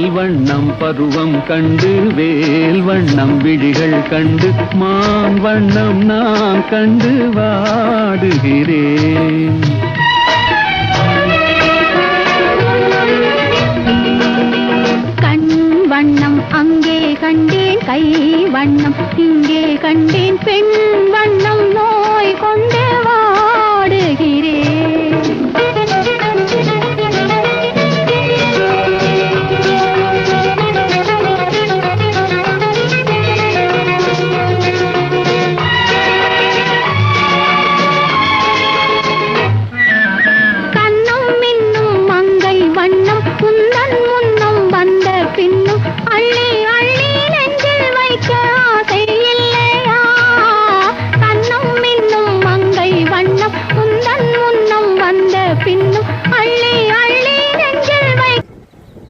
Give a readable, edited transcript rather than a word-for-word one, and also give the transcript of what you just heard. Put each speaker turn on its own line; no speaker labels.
பால் வண்ணம் பருவம் கண்டு வேல் வண்ணம் விழிகள் கண்டு மான் வண்ணம் நான் கண்டு வாடுகிறேன்.
வண்ணம் அங்கே கண்டேன், கை வண்ணம் இங்கே கண்டேன், பெண் வண்ணம்